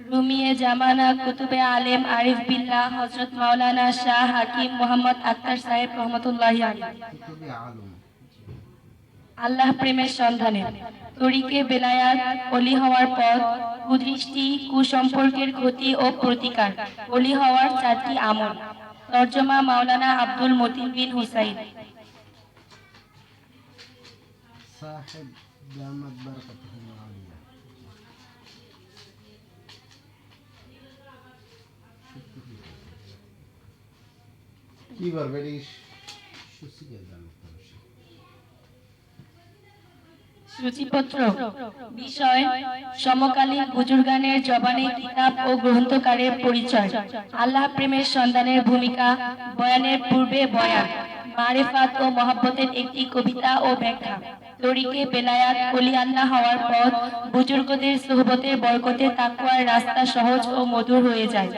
রুমিয়ে জামানা কুতুবে আলেম আরিফ বিল্লাহ হযরত মাওলানা শাহ হাকিম মোহাম্মদ আক্তার সাহেব রহমতুল্লাহি আলাইহি। আল্লাহ প্রেমের সন্ধানে, তরিকে বেলায়াত, ওলি হওয়ার পথ, কুদৃষ্টি, কুসম্পর্কের ক্ষতি ও প্রতিকার, ওলি হওয়ার 4টি আমল। তর্জমা মাওলানা আব্দুল মতিন বিন হুসাইন। সাহেব জামাত বারাকাতুহু আলিয়া। কি বলবে এই সুসিকে জানো সূচিপত্র বিষয় সমকালীন বুজুর্গানের জবানে কিতাব ও গ্রন্থকারের পরিচয়, আল্লাহ প্রেমের সন্ধানের ভূমিকা, বয়ানের পূর্বে বয়ান, মারিফাত ও মহব্বতের একটি কবিতা ও ব্যাখ্যা, তরিকে বেলায়াত, ওলি আল্লাহ হওয়ার পথ, বুজুর্গদের সোহবতের বরকতে তাকওয়ার রাস্তা সহজ ও মধুর হয়ে যায়।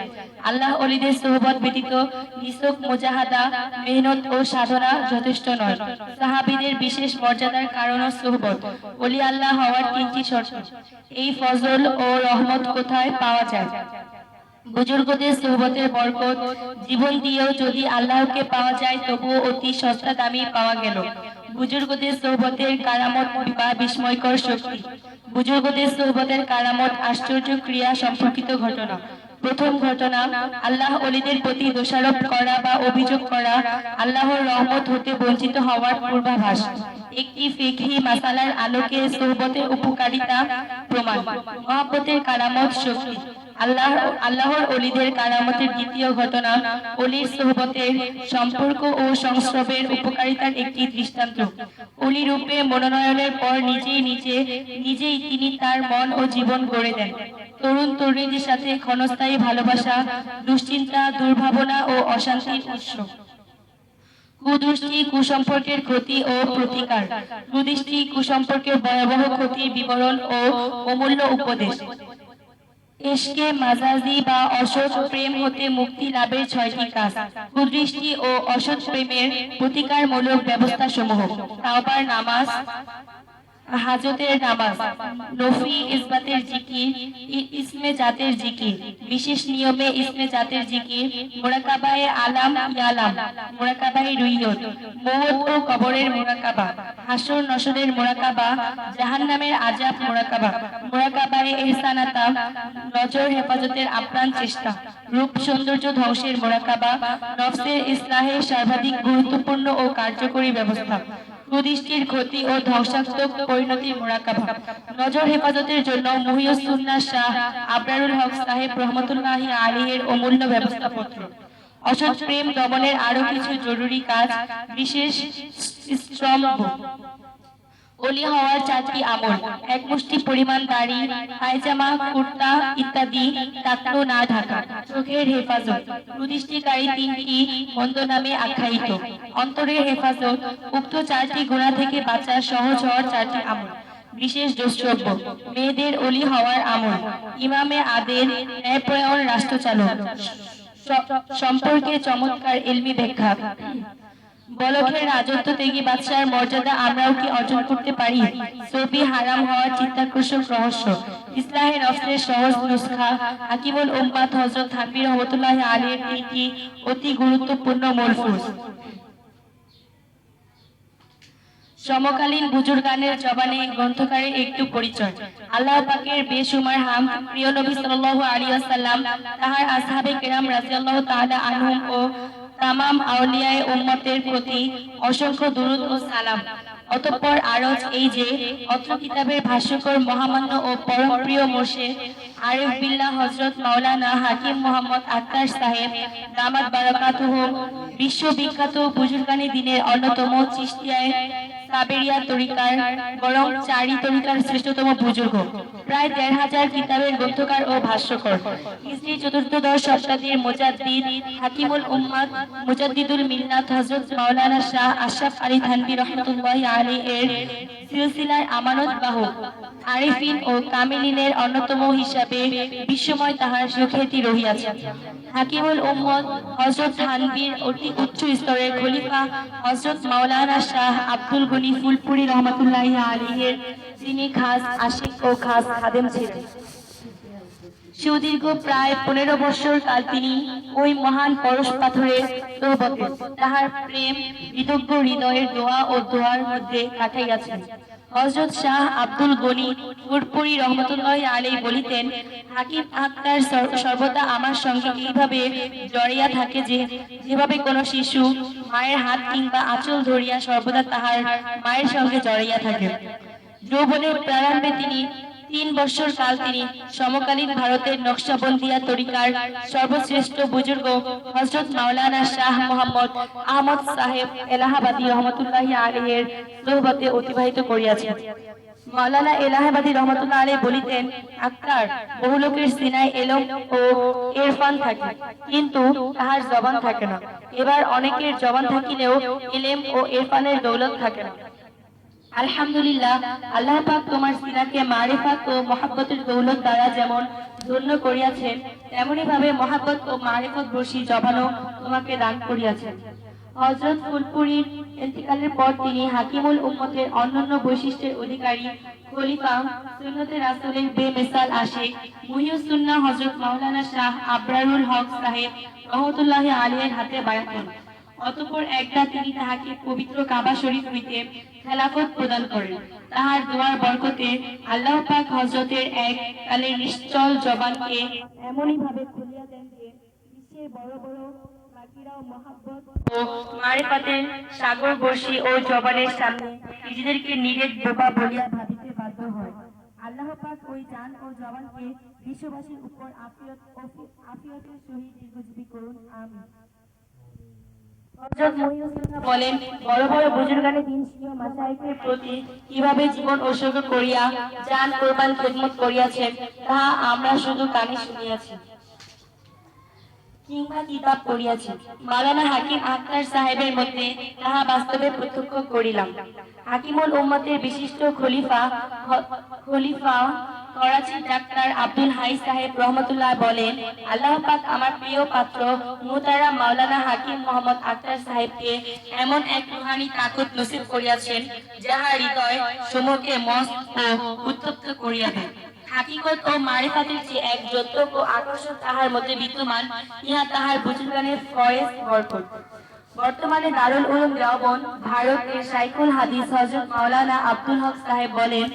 আল্লাহ ওলিদের সোহবত ব্যতীত নিছক মুজাহাদা, মেহনত ও সাধনা যথেষ্ট নয়। সাহাবীদের বিশেষ মর্যাদার কারণও সোহবত। ওলি আল্লাহ হওয়ার 3টি শর্ত। এই ফজল ও রহমত কোথায় পাওয়া যায়? বুজুর্গদের সোহবতের বরকত জীবন দিয়েও যদি আল্লাহকে পাওয়া যায় তবুও অতি সস্তা দামি পাওয়া গেল। বুজুর্গদের সোহবতের কারামত বা বিস্ময়কর শক্তি। বুজুর্গদের সোহবতের কারামত আশ্চর্য ক্রিয়া সম্পর্কিত ঘটনা। প্রথম ঘটনা, আল্লাহ ওলিদের প্রতি দোষারোপ করা বা অভিযোগ করা আল্লাহর রহমত হতে বঞ্চিত হওয়ার পূর্বাভাস। একটি ফিকহি মাসালার আলোকে সোহবতের উপকারিতা প্রমাণ। মহব্বতের কারামত শক্তি। আল্লাহর ওলিদের কারামতের দ্বিতীয় ঘটনা, ওলির সোহবতের সম্পর্ক ও সংস্রবের উপকারিতার একটি দৃষ্টান্ত। ওলি রূপে মনোনয়নের পর নিজেই তিনি তার মন ও জীবন গড়ে দেন। তরুণ তরুণীদের সাথে ক্ষণস্থায়ী ভালোবাসা, দুশ্চিন্তা, দুর্ভাবনা ও অশান্তির উৎস। কুদৃষ্টি, কুসম্পর্কের ক্ষতি ও প্রতিকার। কুদৃষ্টি, কুসম্পর্কের ভয়াবহ ক্ষতির বিবরণ ও অমূল্য উপদেশ। ইশকে মাজাজি বা অসৎ প্রেম হতে মুক্তি লাভের 6টি কাজ। কুদৃষ্টি ও অসৎ প্রেমের প্রতিকারমূলক ব্যবস্থা সমূহ: তাওবার নামাজ, হাজতের নামাজ, নফি ইসবাতের জিকির, ইসমে জাতের জিকির, বিশেষ নিয়মে ইসমে জাতের জিকির, মুরাকাবায়ে আলাম ইয়ালাম, মুরাকাবায়ে রুইয়ত, মওত ও কবরের মুরাকাবা, হাসর নসরের মুরাকাবা, জাহান্নামের আযাব মুরাকাবা, মুরাকাবায়ে ইহসানাতা, নজর হেফাজতের আপ্রাণ চেষ্টা, রূপ সৌন্দর্য ধ্বংসের মুরাকাবা, নফসের ইসলাহের সর্বাধিক গুরুত্বপূর্ণ ও কার্যকরী ব্যবস্থা, কুদৃষ্টির ক্ষতি ও ধ্বংসাত্মক পরিণতির মুরাকাবা, নজর হেফাজতের জন্য মুহিউস সুন্নাহ শাহ আবরারুল হক সাহেব রহমতুল্লাহি আলাইহির অমূল্য ব্যবস্থাপত্র। অসৎ প্রেম দমনের আরো কিছু জরুরি কাজ, বিশেষ স্তম্ভ। ওলি হওয়ার 4টি আমল: এক মুষ্টি পরিমাণ দাড়ি, পায়জামা, কুর্তা ইত্যাদি টাকনো না ঢাকা, চোখের হেফাজত, কুদৃষ্টিকারী 3টি মন্দ নামে আখ্যায়িত, অন্তরের হেফাজত। উক্ত 4টি গুনাহ থেকে বাঁচার সহজ হওয়ার 4টি আমল। বিশেষ দ্রষ্টব্য: মেয়েদের ওলি হওয়ার আমল, ইমামে আদেল, ন্যায়পরায়ণ রাষ্ট্রচালক সম্পর্কে চমৎকার ইলমি ব্যাখ্যা। বলখের রাজত্ব ত্যাগী বাদশার মর্যাদা আমরাও কি অর্জন করতে পারি? ছবি হারাম হওয়ার চিত্তাকর্ষক রহস্য, ইসলাহে নফসের সহজ নুসখা, হাকিমুল উম্মাত হযরত থানভী রহমাতুল্লাহি আলাইহির 3টি অতি গুরুত্বপূর্ণ মলফুজ। সমকালীন বুজুর্গানের জবানে গ্রন্থকারের একটু পরিচয়। আল্লাহ পাকের বেশুমার হাম, প্রিয় নবী সাল্লাল্লাহু আলাইহি ওয়াসাল্লাম, তাহার আসহাবে কেরাম রাদিয়াল্লাহু তাআলা আনহুম ও তামাম আউলিয়ায়ে উম্মতের প্রতি অসংখ্য দুরূদ ও সালাম। অতঃপর আরজ এই যে, অত্র কিতাবের ভাষ্যকর মহামান্য ও পরম প্রিয় মুর্শিদ আরিফ বিল্লাহ হযরত মাওলানা হাকিম মোহাম্মদ আক্তার সাহেব দামাত বারাকাতুহু বিশ্ববিখ্যাত বুজুর্গানি দিনের অন্যতম চিশতিয়ায়ে সাবেরিয়া তরিকার বরং 4ই তরিকার শ্রেষ্ঠতম বুজুর্গ, প্রায় 1,500 কিতাবের গ্রন্থকার ও ভাষ্যকর, হিজরি 4র্দশ শতাব্দীর মুজাদ্দিদ হাকিমুল উম্মাত মুজাদ্দিদুল মিল্লাত হযরত মাওলানা শাহ আশরাফ আলী থানভী রাহমাতুল্লাহি আলাইহি এর সিলসিলার আমানত বাহক, আরিফিন ও কামিলিনের অন্যতম হিসাবে বিশ্বময় তাহার সুখ্যাতি রহিয়াছে। হাকিমুল উম্মত হযরত থানভীর অতি উচ্চ স্তরের খলিফা হযরত মাওলানা শাহ আব্দুল গনি ফুলপুরি রহমাতুল্লাহি আলাইহি, যিনি খাস আশিক ও খাস খাদেম ছিলেন। সুদীর্ঘ প্রায় 15 বৎসর কাল তিনি ওই মহান পরশ পাথরের সোহবতে তাহার প্রেম বিদগ্ধ হৃদয়ের দোয়া ও দোয়ার মধ্যে কাটাইয়াছেন। হযরত শাহ আব্দুল গনি ফুরপুরি রহমতুল্লাহ আলাইহি বলিতেন, হাকিম আক্তার সর্বদা আমার সঙ্গে এইভাবে জড়িয়া থাকে যে যেভাবে কোনো শিশু মায়ের হাত কিংবা আঁচল ধরিয়া সর্বদা তাহার মায়ের সঙ্গে জড়িয়া থাকে। যৌবনের প্রারম্ভে তিনি 3 বৎসর কাল তিনি সমকালীন ভারতের নকশবন্দিয়া তরিকার সর্বশ্রেষ্ঠ বুজুর্গ হযরত মাওলানা শাহ মোহাম্মদ আহমদ সাহেব এলাহাবাদী রহমতুল্লাহ আলাইহির সোহবতে অতিবাহিত করিয়াছেন। মাওলানা এলাহাবাদী রহমতুল্লাহ আলাইহি বলিতেন, আক্তার বহু লোকের সিনায় এলম ও ইরফান থাকে, কিন্তু তাহার জবান থাকে না। এবার অনেকের জবান থাকিলেও ইলম ও ইরফানের দৌলত থাকে না। আলহামদুলিল্লাহ, আল্লাহ পাক তোমার সিনাকে মারিফাত ও মহব্বতের দৌলত দ্বারা যেমন ধন্য করিয়াছেন, তেমনি ভাবে মহব্বত ও মারিফত বর্ষী জবানও তোমাকে দান করিয়াছেন। হযরত ফুলপুরীর ইন্তিকালের পর তিনি হাকিমুল উম্মতের অন্যান্য বৈশিষ্ট্যের অধিকারী খলিফা সুন্নতে রাসূলের বেমিসাল আশিক মুহিউস সুন্নাহ হযরত মাওলানা শাহ আবরারুল হক সাহেব রহমতুল্লাহ আলাইহির হাতে বায়াত হন। অতঃপর একদা তিনি তাহাকে পবিত্র কাবা শরীফ হইতে খেলাফত প্রদান করেন। তাহার দোয়ার বরকতে আল্লাহ পাক হযরতের এক কালের নিশ্চল জবানকে এমনই ভাবে খুলিয়া দেন যে বিশ্বের বড় বড় বাকিরাও মহব্বত ও মারিফাতের সাগর বর্ষী ও জবানের সামনে নিজেদেরকে নিরেট বোকা বলিয়া ভাবিতে বাধ্য হয়। আল্লাহ পাক ওই জান ও জবানকে বিশ্ববাসীর উপর আফিয়তের সহিত দীর্ঘজীবী করুন, আমিন। হযরত মুহিউদ্দিন বলেন, বড় বড় বুজুর্গানে দিন শিও মাশায়েখের প্রতি কিভাবে জীবন উৎসর্গ করিয়া জান কুরবান খিদমত করিয়াছেন, তাহা আমরা শুধু কানে শুনিয়াছি কিংবা কিতাব পড়িয়াছি। মাওলানা হাকিম আক্তার সাহেবের মধ্যে তাহা বাস্তবে প্রত্যক্ষ করিলাম। হাকিমুল উম্মতের বিশিষ্ট খলিফা করাচির ডাক্তার আব্দুল হাই সাহেব রহমতুল্লাহ বলেন, আল্লাহ পাক আমার প্রিয় পাত্র মুহতারাম মাওলানা হাকিম মোহাম্মদ আক্তার সাহেবকে এমন এক রুহানি তাকত নসিব করিয়াছেন, যাহা হৃদয় সমূহকে মস্ত ও উত্তপ্ত করিয়া দেয়। হাকিকত ও মারিফাতের যে এক যৌতুক ও আকর্ষণ তাহার মধ্যে বিদ্যমান, ইহা তাহার বুজুর্গানের ফয়েজ বরকত। বর্তমানে দারুল উলুম দেওবন্দ ভারতের শাইখুল হাদিস হযরত মাওলানা আব্দুল হক সাহেব বলেন,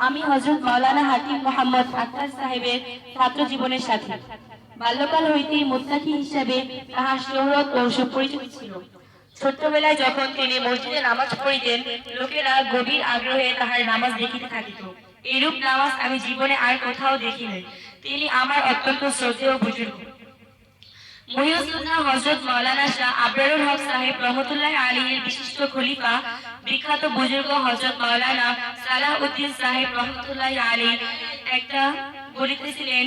আমি হযরত মাওলানা হাকিম মোহাম্মদ আক্তার সাহেবের ছাত্র জীবনের সাথী। বাল্যকাল হইতেই মুত্তাকি হিসাবে তাহার শোহরত ও সুপরিচিত ছিল। ছোট্টবেলায় যখন তিনি মসজিদে নামাজ পড়িতেন, লোকেরা গভীর আগ্রহে তাহার নামাজ দেখিতে থাকিত। এরূপ নামাজ আমি জীবনে আর কোথাও দেখি নাই। তিনি আমার অত্যন্ত শ্রদ্ধেয় বুজুর্গ। মুহিউদ্দিন হযরত মাওলানা শাহ আবরারুল হক সাহেব রহমতুল্লাহ আলাইহির বিশিষ্ট খলিফা বিখ্যাত বুজুর্গ হযরত মাওলানা সালাহউদ্দিন সাহেব রহমতুল্লাহ আলাইহি একটা বলিতেছিলেন,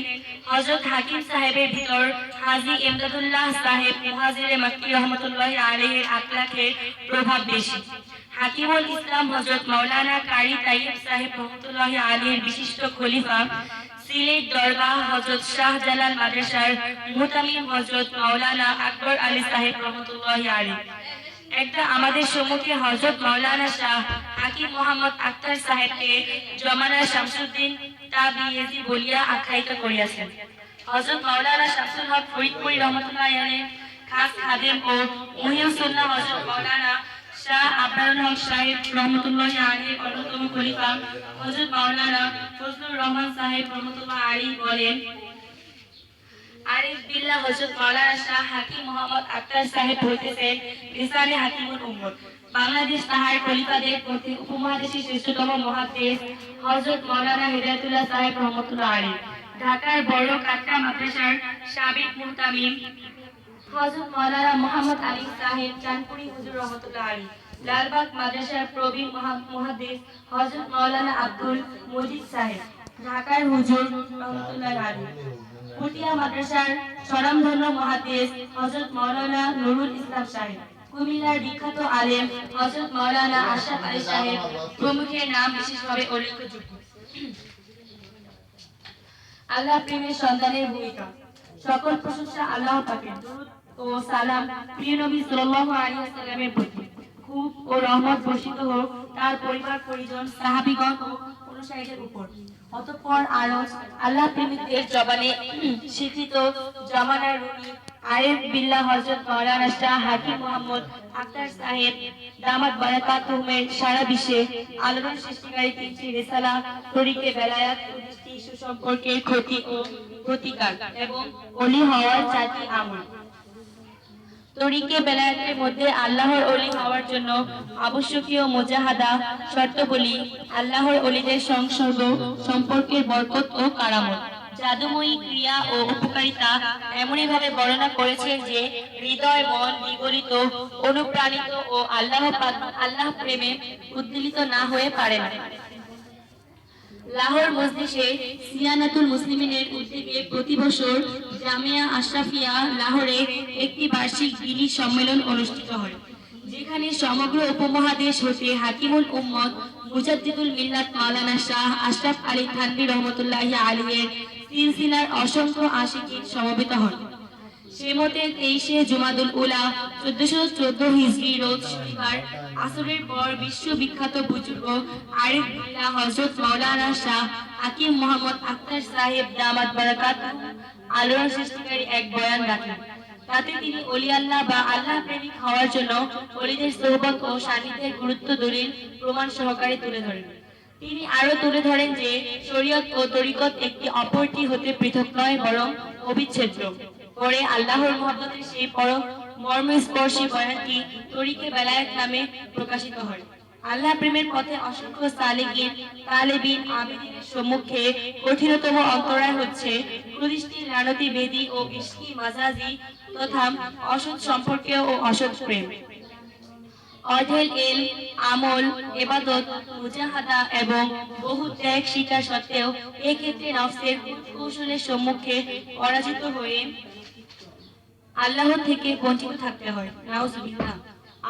হযরত হাকিম সাহেবের ভিতর হাজী ইমদাদুল্লাহ সাহেব মুহাজিরে মক্কি রহমতুল্লাহ আলাইহির আখলাকের প্রভাব বেশি। হাকিমুল ইসলাম হযরত মাওলানা কারি তাইয়্যিব সাহেব রহমতুল্লাহ আলাইহির বিশিষ্ট খলিফা সিলেট দরগাহ হযরত শাহজালাল মাদ্রাসার মুহতামিম হযরত মাওলানা আকবর আলী সাহেব রহমতুল্লাহ আলাইহি একটা আমাদের সম্মুখে হযরত মাওলানা শাহ হাকিম মোহাম্মদ আক্তার সাহেবকে জমানা শামসুদ্দিন তাবিয়েজি বলিয়া আখ্যায়িত করিয়াছেন। হযরত মাওলানা শামসুল হক ফরিদপুরি রহমতুল্লাহ আলাইহি খাস খাদেম ও মুহিউস সুন্নাহ হযরত মাওলানা শাহ আবরারুল হক সাহেব রহমতুল্লাহ আলাইহির অন্যতম খলিফা হযরত মাওলানা ফজলুর রহমান সাহেব রহমতুল্লাহ আলাইহি বলেন, আরিফ বিল্লাহ হযরত মাওলানা শাহ হাকিম মোহাম্মদ আক্তার সাহেব হইতেছেন লিসানে হাকিমুল উম্মত। বাংলাদেশ তাহার খলিফাদের মধ্যে উপমহাদেশের শ্রেষ্ঠতম মুহাদ্দিস হযরত মাওলানা হিদায়াতুল্লাহ সাহেব রহমতুল্লাহ আলাইহি, ঢাকার বড় কাটরা মাদ্রাসার সাবেক মুহতামিম হযরত মাওলানা মুহাম্মদ আলী সাহেব চাঁদপুরি হুজুর রহমতুল্লাহ আলাইহি, লালবাগ মাদ্রাসার প্রবীণ মুহাদ্দিস হযরত মাওলানা আব্দুল মজিদ সাহেব, ঢাকার হুজুর রহমতুল্লাহ আলাইহি, পুটিয়া মাদ্রাসার স্বনামধন্য মুহাদ্দিস হযরত মাওলানা নুরুল ইসলাম সাহেব, কুমিল্লার বিখ্যাত আলেম হযরত মাওলানা আশরাফ আলী সাহেব প্রমুখের নাম বিশেষভাবে উল্লেখযোগ্য। আল্লাহ প্রেমের সন্তানের ভূমিকা। সকল প্রশংসা আল্লাহ পাকের, দরুদ ও সালাম প্রিয় নবী সাল্লাল্লাহু আলাইহি ওয়াসাল্লামের প্রতি। খুব ও রহমত বর্ষিত হোক তার পরিবার পরিজন, সাহাবীগণ ও অনুসারীদের উপর। অতঃপর আরজ আল্লাহ প্রেমিকদের জবানে স্বীকৃত জমানার রুনি আরিফ বিল্লাহ হযরত মাওলানা শাহ হাকিম মোহাম্মদ আখতার সাহেব দামাত বারাকাতুহুমের সারা বিশ্বে আলোড়ন সৃষ্টিকারী তিনটি রিসালা তরিকে বেলায়াত প্রতিষ্ঠি সুসম্পর্কের ক্ষতি ও প্রতিকার এবং ওলি হওয়ার চারটি আমল। তরিকে বেলায়েতের মধ্যে আল্লাহর ওলি হওয়ার জন্য আবশ্যকীয় মুজাহাদা শর্তাবলী, আল্লাহর ওলিদের সংসর্গ, সম্পর্কের বরকত ও কারামত, জাদুময়ী ক্রিয়া ও উপকারিতা এমনইভাবে বর্ণনা করেছেন যে হৃদয় মন বিগলিত, অনুপ্রাণিত ও আল্লাহ প্রেমে উদ্বেলিত না হয়ে পারে না। লাহোর মজলিসে সিয়ানাতুল মুসলিমিনের উদ্যোগে প্রতি বছর জামিয়া আশরাফিয়া লাহোরে একটি বার্ষিক দিনী সম্মেলন অনুষ্ঠিত হয়, যেখানে সমগ্র উপমহাদেশ হতে হাকিমুল উম্মত মুজাদ্দিদুল মিল্লাত মাওলানা শাহ আশরাফ আলী থানভী রহমতুল্লাহি আলাইহির সিলসিলার অসংখ্য আশিকিন সমবেত হন। সে মতে 23শে জুমাদুল উলা 1414 হিজরি রোজ শনিবার আসরের পর বিশ্ববিখ্যাত বুজুর্গ আরিফ বিল্লাহ হযরত মাওলানা শাহ হাকিম মোহাম্মদ আখতার সাহেব দামাত বারাকাতুহু আলোড়ন সৃষ্টিকারী এক বয়ান রাখেন। তাতে তিনি ওলি আল্লাহ বা আল্লাহ প্রেমিক হওয়ার জন্য ওলিদের সোহবত ও সান্নিধ্যের গুরুত্ব দলিল প্রমাণ সহকারে তুলে ধরেন। তিনি আরো তুলে ধরেন যে শরীয়ত ও তরিকত একটি অপরটি হতে পৃথক নয়, বরং অবিচ্ছেদ্য। পরে আল্লাহর মহব্বতের সেই পরম মর্মস্পর্শী বয়ানটি তরিকে বেলায়েত নামে প্রকাশিত হয়। আল্লাহ প্রেমের পথে অসংখ্য সালিকিন তালেবিন আবেদিনের সম্মুখে কঠিনতম অন্তরায় হচ্ছে কুদৃষ্টি, লানতি, বেদী ও ইশকি মাজাজি তথা অসৎ সম্পর্কে ও অসৎ প্রেম। অঢেল এল আমল, ইবাদত, মুজাহাদা এবং বহু ত্যাগ শিকার সত্ত্বেও এক্ষেত্রে নফসের কৌশলের সম্মুখে পরাজিত হয়ে আল্লাহ থেকে বঞ্চিত থাকতে হয়। নাউজুবিল্লাহ।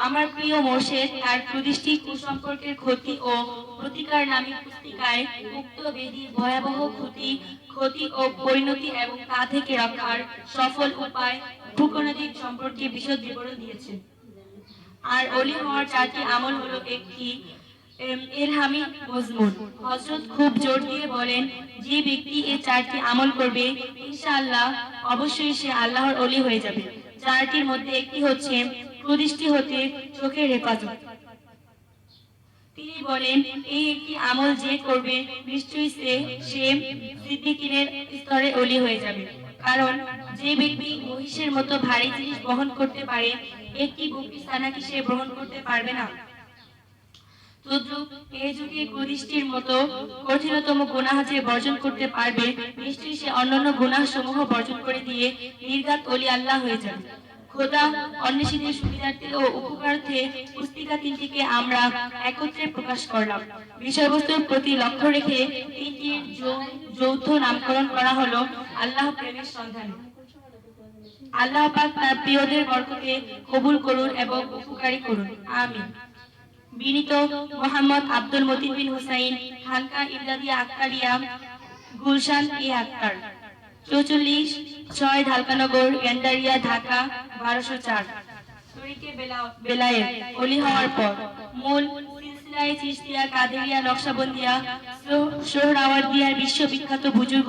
আমার প্রিয় মোর্শেদ তার কুদৃষ্টি কুসম্পর্কের ক্ষতি ও প্রতিকার নামে পুস্তিকায় উক্ত বেদির ভয়াবহ ক্ষতি ও পরিণতি এবং তা থেকে রক্ষার সফল উপায় ভূকণাদিক সম্পর্কে বিশদ বিবরণ দিয়েছে। আর ওলি হওয়ার চারটি আমল হলো একটি ইলহামি মজমুন। হযরত খুব জোর দিয়ে বলেন, যে ব্যক্তি এই চারটি আমল করবে ইনশাআল্লাহ অবশ্যই সে আল্লাহর ওলি হয়ে যাবে। চারটির মধ্যে একটি হচ্ছে কুদৃষ্টি হতে চোখের হেফাজত। তিনি বলেন, এই একটি আমল যে করবে নিশ্চয়ই সে সিদ্দিকিনের স্তরে ওলি হয়ে যাবে। কারণ যে ব্যক্তি মহিষের মতো ভারী জিনিস বহন করতে পারে, একটি বুকি সানাকে সে গ্রহণ করতে পারবে না। তদ্রূপ এই যুগে কুদৃষ্টির মতো কঠিনতম গুনাহ যে বর্জন করতে পারবে, নিশ্চয়ই সে অন্যান্য গুনাহ সমূহ বর্জন করে দিয়ে নির্ঘাত ওলি আল্লাহ হয়ে যাবে। খোদা অন্বেষীদের সুবিধার্থে ও উপকারার্থে পুস্তিকা তিনটিকে আমরা একত্রে প্রকাশ করলাম। বিষয়বস্তুর প্রতি লক্ষ্য রেখে তিনটির যৌথ নামকরণ করা হলো আল্লাহ প্রেমের সন্ধানে। আল্লাহ পাক তার প্রিয়দের বরকতে কবুল করুন এবং উপকারী করুন, আমিন। বিনীত মোহাম্মদ আব্দুল মতিন বিন হুসাইন, খানকা ইমদাদিয়া আক্কারিয়া, গুলশান এ আক্তার, 44-6 ঢালকানগর, গেন্দারিয়া, ঢাকা 1204। তরিকে বেলায়েত ওলি হওয়ার পর মূল সিলসিলায়ে চিশতিয়া, কাদেরিয়া, নকশবন্দিয়া, সোহরাওয়ার্দিয়ার বিশ্ববিখ্যাত বুজুর্গ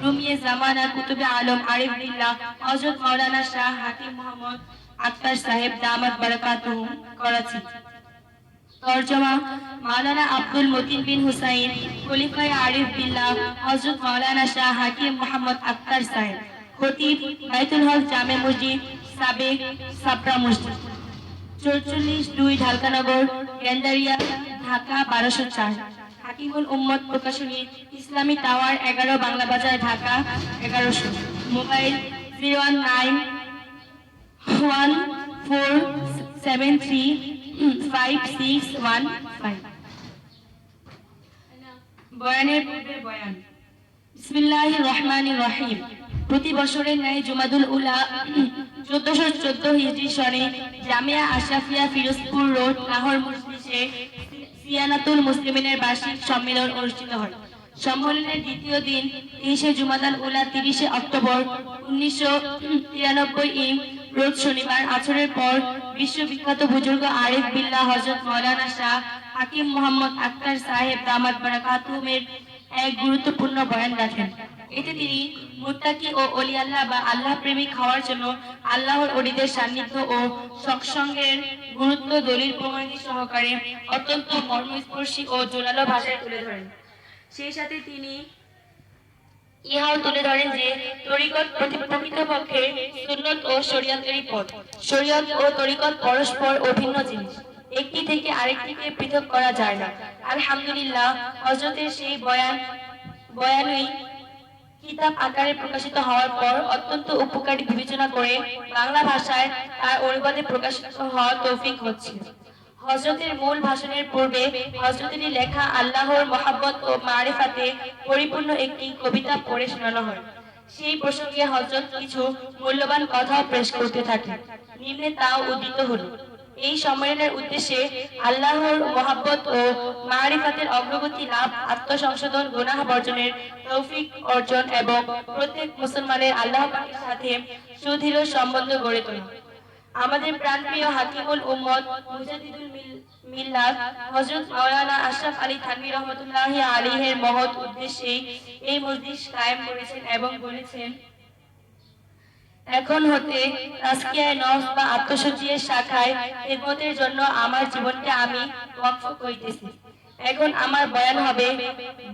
রুমিয়ে জামানা কুতুবে আলম আরিফ বিল্লাহ হযরত মাওলানা শাহ হাকিম মোহাম্মদ আখতার সাহেব দামাত বারাকাতুহু, করাচি। তরজমা মাওলানা আব্দুল মতিন বিন হুসাইন, খলিফায়ে আরিফ বিল্লাহ হযরত মাওলানা শাহ হাকিম মোহাম্মদ আখতার সাহেব, খতিব বাইতুল হক জামে মসজিদ, সাবেক ছাপড়া মসজিদ, 44-2 ঢালকানগর, গেন্দারিয়া, ঢাকা 1204। হাকিমুল উম্মত প্রকাশনী, ইসলামী টাওয়ার 11, বাংলা বাজার, ঢাকা 1100। মোবাইল 01914735615। বয়ানের পূর্বের বয়ান। বিসমিল্লাহির রহমানির রহিম। প্রতি বছরের ন্যায় জুমাদুল উলা 1414 হিজরি সনে জামিয়া আশরাফিয়া ফিরোজপুর রোড লাহোর মজলিসে সিয়ানাতুল মুসলিমিনের বার্ষিক সম্মেলন অনুষ্ঠিত হয়। সম্মেলনের দ্বিতীয় দিন 23শে জুমাদাল উলা 30শে অক্টোবর 1993 রোজ শনিবার আসরের পর বিশ্ববিখ্যাত বুজুর্গ আরিফ বিল্লাহ হযরত মাওলানা শাহ হাকিম মোহাম্মদ আক্তার সাহেব দামাত বারাকাতুহুমের এক গুরুত্বপূর্ণ বয়ান রাখেন। এতে তিনি মুত্তাকি ও ওলি আল্লাহ বা আল্লাহ প্রেমিক হওয়ার জন্য আল্লাহর ওলিদের সান্নিধ্য ও সৎসঙ্গের গুরুত্ব দলিল প্রমাণী সহকারে অত্যন্ত মর্মস্পর্শী ও জোরালো ভাষায় তুলে ধরেন। সেই সাথে তিনি ইহাও তুলে ধরেন যে তরিকত প্রকৃতপক্ষে সুন্নত ও শরীয়তেরই পথ। শরীয়ত ও তরিকত পরস্পর অভিন্ন জিনিস, একটি থেকে আরেকটিকে পৃথক করা যায় না। আলহামদুলিল্লাহ, হযরতের সেই বয়ানই কিতাব আকারে প্রকাশিত হওয়ার পর অত্যন্ত উপকারী বিবেচনা করে বাংলা ভাষায় তার অনুবাদে প্রকাশিত হওয়ার তৌফিক হচ্ছে। হযরতের মূল ভাষণের পূর্বে হযরতেরই লেখা আল্লাহর মহাব্বত ও মারিফাতে পরিপূর্ণ একটি কবিতা পড়ে শোনানো হয়। সেই প্রসঙ্গে হযরত কিছু মূল্যবান কথাও পেশ করতে থাকেন। নিম্নে তাও উদ্ধৃত হল। এই সম্মেলনের উদ্দেশ্যে আল্লাহর মহাব্বত ও মারিফাতের অগ্রগতি লাভ, আত্মসংশোধন, গুনাহ বর্জনের তৌফিক অর্জন এবং প্রত্যেক মুসলমানের আল্লাহ পাকের সাথে সুদৃঢ় সম্বন্ধ গড়ে তোলা। আমাদের প্রাণপ্রিয় হাকিমুল উম্মত মুজাদ্দিদুল মিল্লাত হযরত মাওলানা আশরাফ আলী থানভী রহমাতুল্লাহি আলাইহির মহৎ উদ্দেশ্যে এই মজলিস কায়েম করেছেন এবং বলেছেন, এখন হতে তাজকিয়ায়ে নফস বা আত্মশুদ্ধির শাখায় খিদমতের জন্য আমার জীবনকে আমি ওয়াকফ করিতেছি। এখন আমার বয়ান হবে।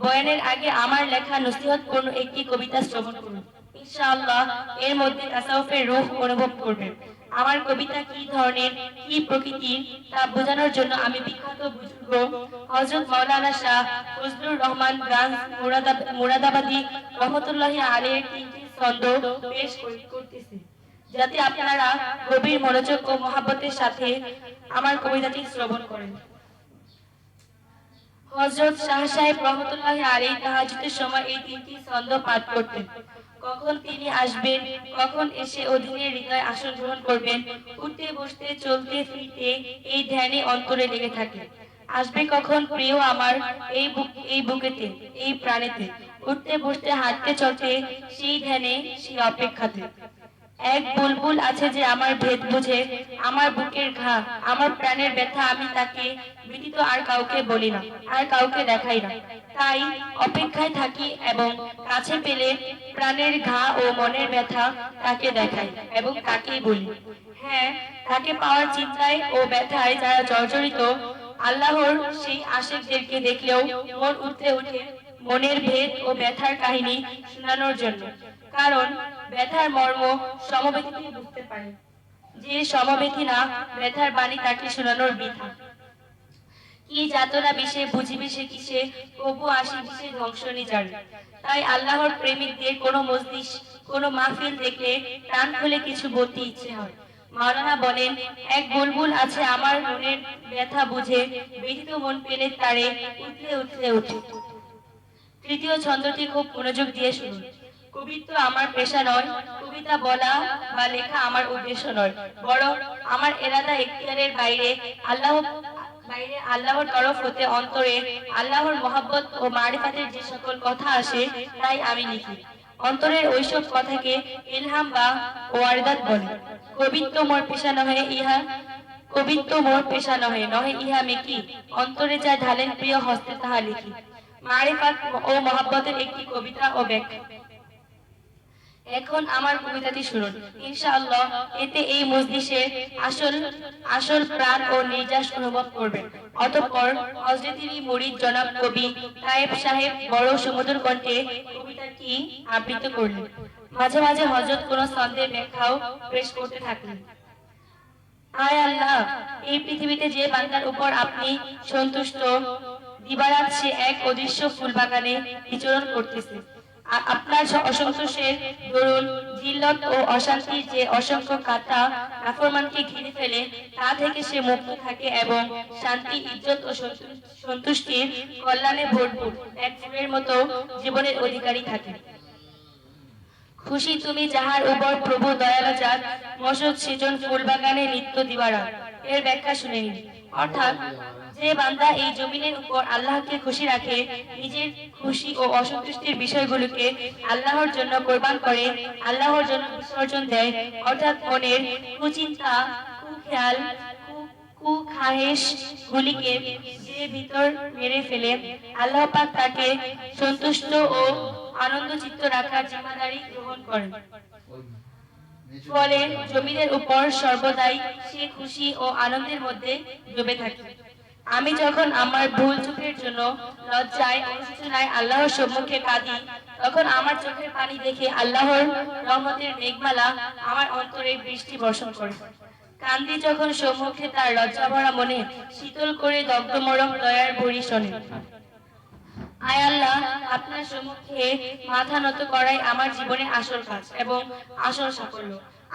বয়ানের আগে আমার লেখা নসিহতপূর্ণ একটি কবিতা শ্রবণ করুন। ইনশাআল্লাহ এর মধ্যে তাসাউফের রূহ অনুভব করবেন। আমার কবিতা কি ধরনের, কি প্রকৃতির তা বোঝানোর জন্য আমি বিখ্যাত বুজুর্গ হযরত মাওলানা শাহ ফজলুর রহমান গান মুরাদাবাদী রহমতুল্লাহি আলাইহির তিনটি ছন্দ পেশ করতেছি, যাতে আপনারা গভীর মনোযোগ ও মহাব্বতের সাথে আমার কবিতাটি শ্রবণ করেন। হযরত শাহ সাহেব রহমতুল্লাহি আলাইহি তাহাজ্জুদের সময় এই তিনটি ছন্দ পাঠ করতেন। কখন তিনি আসবেন, কখন এসে অধীনের হৃদয় আসন গ্রহণ করবেন, উঠতে বসতে চলতে ফিরতে এই ধ্যানে অন্তরে লেগে থাকে। আসবে কখন প্রিয় আমার এই বুকেতে, এই প্রাণেতে, উঠতে বসতে হাঁটতে চলতে সেই ধ্যানে, সেই অপেক্ষাতে। এক বুলবুল আছে যে আমার ভেদ বুঝে, আমার বুকের ঘা, আমার প্রাণের ব্যথা আমি তাকে ব্যতীত আর কাউকে বলি না, আর কাউকে দেখাই না। তাই অপেক্ষায় থাকি এবং কাছে পেলে প্রাণের ঘা ও মনের ব্যথা তাকে দেখাই এবং তাকেই বলি। হ্যাঁ, তাকে পাওয়ার চিন্তায় ও ব্যথায় যারা জর্জরিত, আল্লাহর সেই আশিকদেরকে দেখলেও মন উঠতে ওঠে মনের ভেদ ও ব্যথার কাহিনী শোনানোর জন্য। কারণ ব্যথার মর্ম সমব্যথী বুঝতে পারে, যে সমব্যথী না ব্যথার বাণী তাকে শোনানোর বৃথা। কি যাতনা বিষে বুঝিবে সে কিসে, কবু আসি বিষে ধ্বংসনি জানে। তাই আল্লাহর প্রেমিকদের কোনো মজলিস, কোনো মাহফিল দেখলে প্রাণ খুলে কিছু বলতে ইচ্ছে হয়। মাওলানা বলেন, এক বুলবুল আছে আমার মনের ব্যথা বুঝে, ব্যথিত মন পেলে তারে উঠলে উঠলে উঠে। তৃতীয় ছন্দটি খুব মনোযোগ দিয়ে শুনুন। কবিত্ব আমার পেশা নয়, কবিতা বলা বা লেখা আমার উদ্দেশ্য নয়, বরং আমার এরাদা এখতিয়ারের বাইরে আল্লাহর তরফ হতে অন্তরে আল্লাহর মহাব্বত ও মারিফাতের যে সকল কথা আসে তাই আমি লিখি। অন্তরের ওইসব কথাকে ইলহাম বা ওয়ারদাত বলে। কবিত্ব মোর পেশা নহে, নহে ইহা মেকি, অন্তরে যা ঢালেন প্রিয় হস্তে তাহা লিখি। মারিফাত ও মহাব্বতের একটি কবিতা ও ব্যাখ্যা। এখন আমার কবিতাটি শুনুন। ইনশাআল্লাহ এতে এই মজলিসে আসল প্রাণ ও নির্যাস অনুভব করবেন। অতঃপর হযরতেরই মুরিদ জনাব কবি তায়েব সাহেব বড় সুমধুর কণ্ঠে কবিতাটি আবৃত্তি করলেন। মাঝে মাঝে হযরত কোন ছন্দের ব্যাখ্যাও পেশ করতে থাকলেন। আয় আল্লাহ, এই পৃথিবীতে যে বান্দার উপর আপনি সন্তুষ্ট, দিবারাত সে এক অদৃশ্য ফুলবাগানে বিচরণ করতেছে। আপনার অসন্তোষের দরুন জিল্লত ও অশান্তির যে অসংখ্য কাঁটা নাফরমানকে ঘিরে ফেলে, তা থেকে সে মুক্ত থাকে এবং শান্তি, ইজ্জত ও সন্তুষ্টির কল্যাণে ভরপুর এক ফুলের মতো জীবনের অধিকারী থাকে। খুশি তুমি যাহার উপর প্রভু দয়ালু জাত, মসজিদ সৃজন ফুলবাগানে নিত্য দিবারাত। এর ব্যাখ্যা শুনে নিন। অর্থাৎ যে বান্দা এই জমিনের উপর আল্লাহকে খুশি রাখে, নিজের খুশি ও অসন্তুষ্টির বিষয়গুলোকে আল্লাহর জন্য কোরবান করে, আল্লাহর জন্য বিসর্জন দেয়, অর্থাৎ মনের কুচিন্তা, কুখেয়াল, কুখাহেশ গুলিকে যে ভিতর মেরে ফেলে আল্লাহ পাক তাকে সন্তুষ্ট ও আনন্দচিত্ত রাখার জিম্মাদারি গ্রহণ করেন। ফলে জমিনের উপর সর্বদাই সে খুশি ও আনন্দের মধ্যে ডুবে থাকে। আমি যখন আমার ভুল চোখের জন্য লজ্জায় অনুশোচনায় আল্লাহর সম্মুখে কাঁদি, তখন আমার চোখের পানি দেখে আল্লাহর রহমতের মেঘমালা আমার অন্তরে বৃষ্টি বর্ষণ করে। কান্দি যখন সম্মুখে তার লজ্জাভরা মনে শীতল করে দগ্ধ মরম দয়ার ভরি শোনে। আয় আল্লাহ, আপনার সম্মুখে মাথা নত করাই আমার জীবনের আসল কাজ এবং আসল সাফল্য।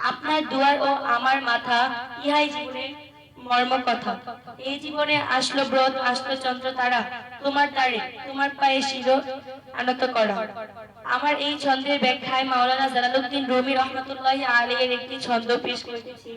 আপনার দুয়ার ও আমার মাথা, ইহাই জীবনের মর্ম কথা। এই জীবনে আসলো ব্রত, আসলো চন্দ্র তারা, তোমার দ্বারে তোমার পায়ে শির আনত করা। আমার এই ছন্দের ব্যাখ্যায় মাওলানা জালালউদ্দিন রুমি রহমাতুল্লাহি আলাইহির একটি ছন্দ পেশ করেছি।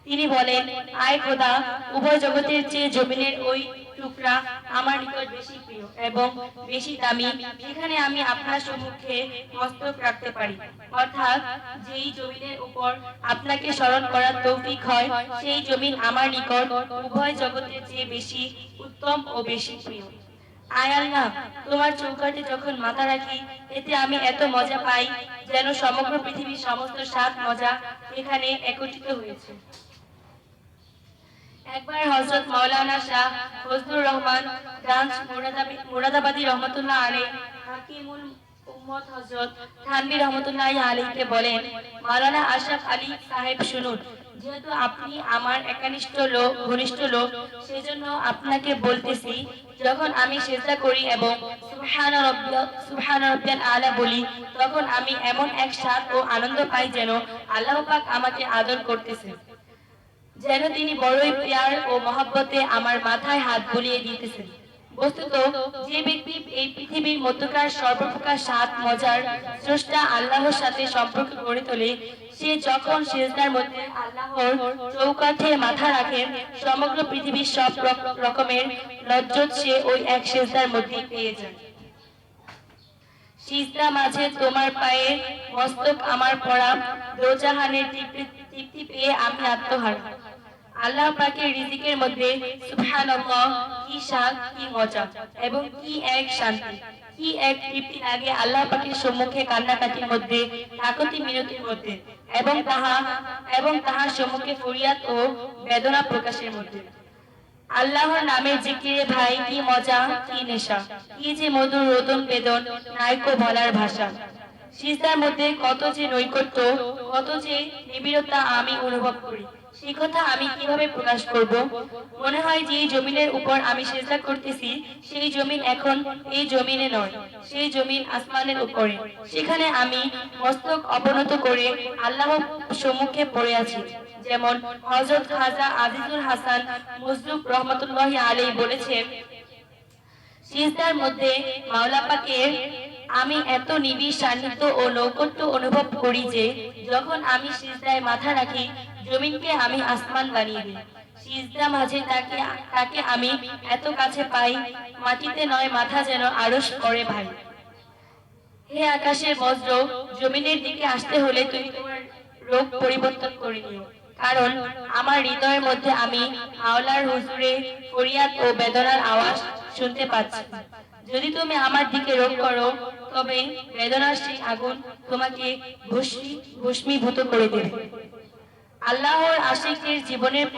তিনি বলেন, আয় খোদা, উভয় জগতের চেয়ে জমিনের ওই টুকরা আমার নিকট বেশি প্রিয় এবং বেশি দামি, যেখানে আমি আপনার সম্মুখে মস্তক রাখতে পারি। অর্থাৎ যেই জমিনের উপর আপনাকে স্মরণ করার তৌফিক হয়, সেই জমিন আমার নিকট উভয় জগতের চেয়ে বেশি উত্তম ও বেশি প্রিয়। আয় আল্লাহ, তোমার চৌকাঠে যখন মাথা রাখি, এতে আমি এত মজা পাই যেন সমগ্র পৃথিবীর সমস্ত স্বাদ মজা এখানে একত্রিত হয়েছে। একবার হযরত মাওলানা শাহ ফজলুর রহমান গাঞ্জ মুরাদাবাদী রহমাতুল্লাহ আলাইহি হাকিমুল উম্মত হযরত থানভী রহমাতুল্লাহি আলাইহিকে বলেন, মাওলানা আশরাফ আলী সাহেব, শুনুন, যেহেতু আপনি আমার একনিষ্ঠ লোক, ঘনিষ্ঠ লোক, সেজন্য আপনাকে বলতেছি, যখন আমি সিজদা করি এবং সুবহান রাব্বিয়াল আলা বলি, তখন আমি এমন এক স্বাদ ও আনন্দ পাই যেন আল্লাহ পাক আমাকে আদর করতেছেন, যেন তিনি বড়ই প্যার ও মহব্বতে আমার মাথায় হাত বুলিয়ে দিতেছেন। বস্তুত যে ব্যক্তি এই পৃথিবীর মধ্যকার সর্বপ্রকার স্বাদ মজার স্রষ্টা আল্লাহর সাথে সম্পর্ক গড়ে তোলে, সে যখন সিজদার মধ্যে আল্লাহর চৌকাঠে মাথা রাখে, সমগ্র পৃথিবীর সব রকমের লজ্জত সে ওই এক সিজদার মধ্যে পেয়ে যায়। সিজদা মাঝে তোমার পায়ে মস্তক আমার পড়া, দোজাহানের তৃপ্তি পেয়ে আমি আত্মহারা। আল্লাহ পাকের রিজিকের মধ্যে সুবহানাল্লাহ, কি স্বাদ, কি মজা এবং কি এক শান্তি, কি এক তৃপ্তি লাগে আল্লাহ পাকের সম্মুখে কান্নাকাটির মধ্যে, কাকুতি মিনতির মধ্যে এবং তাহার সম্মুখে ফরিয়াদ ও বেদনা প্রকাশের মধ্যে। আল্লাহর নামের জিকিরে ভাই কি মজা, কি নেশা, কি যে মধুর রোদন বেদন, নাইকো বলার ভাষা। সিজদার মধ্যে কত যে নৈকট্য, কত যে নিবিড়তা আমি অনুভব করি, সেই কথা আমি কিভাবে প্রকাশ করব? মনে হয় যে জমিনের উপর আমি সিজদা করতেছি, সেই জমিন এখন এই জমিনে নয়, সেই জমিন আসমানের উপরে। সেখানে আমি মস্তক অবনত করে আল্লাহর সম্মুখে পড়ে আছি। যেমন হযরত খাজা আজিজুল হাসান মুজলুব রহমাতুল্লাহি আলাইহি বলেছেন, সিজদার মধ্যে মাওলা পাকের আমি এত নিবিড় সান্নিধ্য ও নৈকট্য অনুভব করি যে যখন আমি সিজদায় মাথা রাখি, জমিনকে আমি আসমান বানিয়ে দিই। সিজদা মাঝে তাকে আমি এত কাছে পাই, মাটিতে নয় মাথা যেন আরশ করে ভাই। হে আকাশের বজ্র, জমিনের দিকে আসতে হলে তুমি তোমার রূপ পরিবর্তন করে নিও, কারণ আমার হৃদয়ের মধ্যে আমি মাওলার হুজুরে ফরিয়াদ ও বেদনার আওয়াজ শুনতে পাচ্ছি। যদি তুমি আমার দিকে রোগ করো, তবে বেদনার সেই আগুন তোমাকে ভস্মীভূত করে দেবে। আল্লাহর আশিকের জীবনের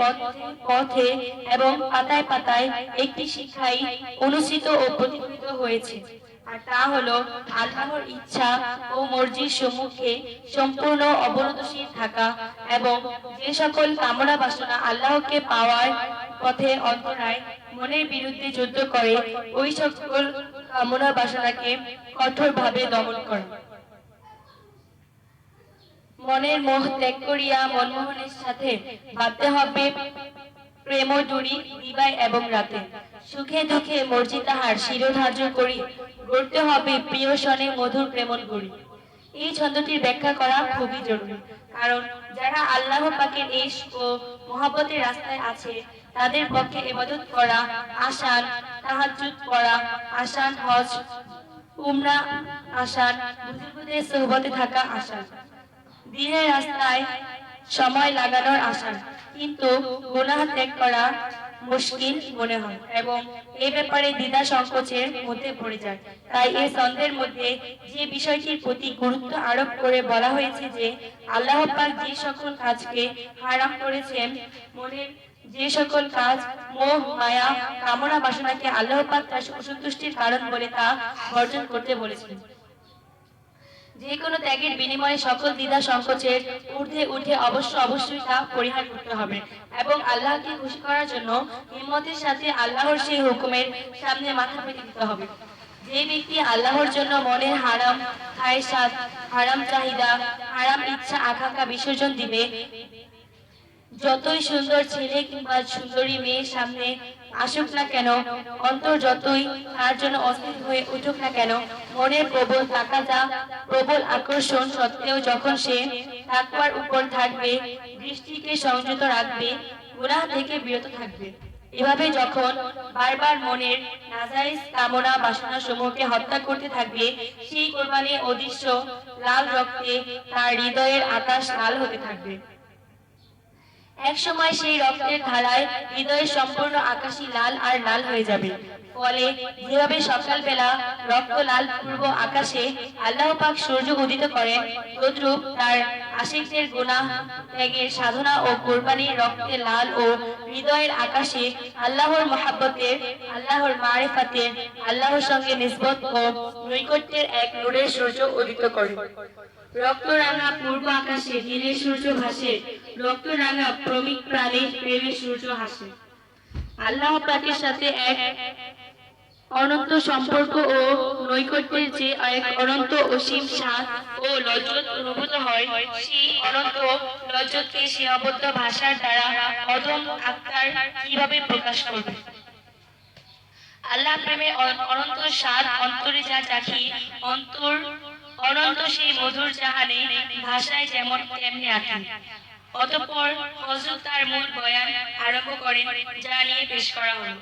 পথে এবং পাতায় পাতায় একটি শিক্ষাই অনুষ্ঠিত ও প্রতিফলিত হয়েছে, আর তা হলো আল্লাহর ইচ্ছা ও মর্জির সম্মুখে সম্পূর্ণ অবনতশীল থাকা এবং যে সকল কামনা বাসনা আল্লাহকে পাওয়ার পথে অন্তরায় মনের বিরুদ্ধে যুদ্ধ করে, ওই সকল কামনা বাসনাকে কঠোরভাবে দমন করা। মনের মোহ ত্যাগ করিয়া মনমোহনের সাথে বাঁধতে হবে প্রেম জুড়ি দিবাই এবং রাতে। সুখে দুঃখে মর্জি তাহার শিরোধার্য করি, গড়তে হবে প্রিয় সনে মধুর প্রেমন গড়ি। এই ছন্দটির ব্যাখ্যা করা খুবই জরুরি, কারণ যারা আল্লাহ পাকের ইশক ও মহব্বতের রাস্তায় আছে, তাদের পক্ষে ইবাদত করা আসান, তাহাজ্জুদ পড়া আসান, হজ উমরা আসান, বুজুর্গদের সোহবতে থাকা আসান। দ্বীনের রাস্তায় সময় লাগানোর আশা, কিন্তু গুনাহ ত্যাগ করা মুশকিল মনে হয় এবং এই ব্যাপারে দ্বিধা সংকোচের মধ্যে পড়ে যায়। তাই এই ছন্দের মধ্যে যে বিষয়টির প্রতি গুরুত্ব আরোপ করে বলা হয়েছে যে আল্লাহ পাক যে সকল কাজকে হারাম করেছেন, মনের যে সকল কাজ মোহ মায়া কামনা বাসনাকে আল্লাহ পাক তার অসন্তুষ্টির কারণ বলে তা বর্জন করতে বলেছেন। যে কোনো ত্যাগের বিনিময়ে সকল দ্বিধা সংকোচের ঊর্ধ্বে উঠে অবশ্যই তা পরিহার করতে হবে এবং আল্লাহকে খুশি করার জন্য হিম্মতের সাথে আল্লাহর সেই হুকুমের সামনে মাথা পেতে দিতে হবে। যে ব্যক্তি আল্লাহর জন্য মনের হারাম খায়সাত, হারাম চাহিদা, হারাম ইচ্ছা আকাঙ্ক্ষা বিসর্জন দিবে, যতই সুন্দর ছেলে কিংবা সুন্দরী মেয়ের সামনে আসুক না কেন, অন্তর যতই তার জন্য অস্থির হয়ে উঠুক না কেন, মনের প্রবল তাকাজা, প্রবল আকর্ষণ সত্ত্বেও যখন সে তাকওয়ার উপর থাকবে, দৃষ্টিকে সংযত রাখবে, গুনাহ থেকে বিরত থাকবে, এভাবে যখন বারবার মনের নাজায়েজ কামনা বাসনা সমূহকে হত্যা করতে থাকবে, সেই কোরবানির অদৃশ্য লাল রক্তে তার হৃদয়ের আকাশ লাল হতে থাকবে। এক সময় সেই রক্তের ধারায় হৃদয়ের সম্পূর্ণ আকাশই লাল আর লাল হয়ে যাবে। ফলে যেভাবে সকালবেলা রক্ত লাল পূর্ব আকাশে আল্লাহ পাক সূর্য উদিত করেন, তদ্রূপ তার আশিকদের গুনাহ ত্যাগের সাধনা ও কোরবানির রক্তে লাল ও হৃদয়ের আকাশে আল্লাহর মহাব্বতের, আল্লাহর মারিফাতের, আল্লাহর সঙ্গে নিসবত ও নৈকট্যের এক নূরের সূর্য উদিত করে। রক্তরাঙা পূর্ব আকাশে দিনের সূর্য ভাসে, রক্তরাঙা প্রমিক প্রাণে প্রেমের সূর্য হাসে। আল্লাহ পাকের সাথে এক অনন্ত সম্পর্ক ও নৈকট্যের যে এক অনন্ত অসীম স্বাদ ও লজ্জত অনুভূত হয়, সেই অনন্ত লজ্জতকে সীমাবদ্ধ ভাষার দ্বারা অদম আত্মার কিভাবে প্রকাশ করবে? আল্লাহ প্রেমে অনন্ত স্বাদ অন্তরে যা চাখি, অন্তর অনন্ত সেই মধুর জাহানে ভাষায় যেমন তেমনি আঁকি। অতঃপর হযরত তার মূল বয়ান আরম্ভ করেন, যা নিয়ে পেশ করা হলো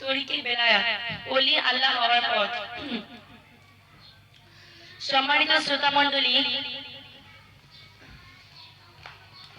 তরিকে বেলায়াত, ওলি আল্লাহ হওয়ার পথ। সম্মানিত শ্রোতা মণ্ডলী,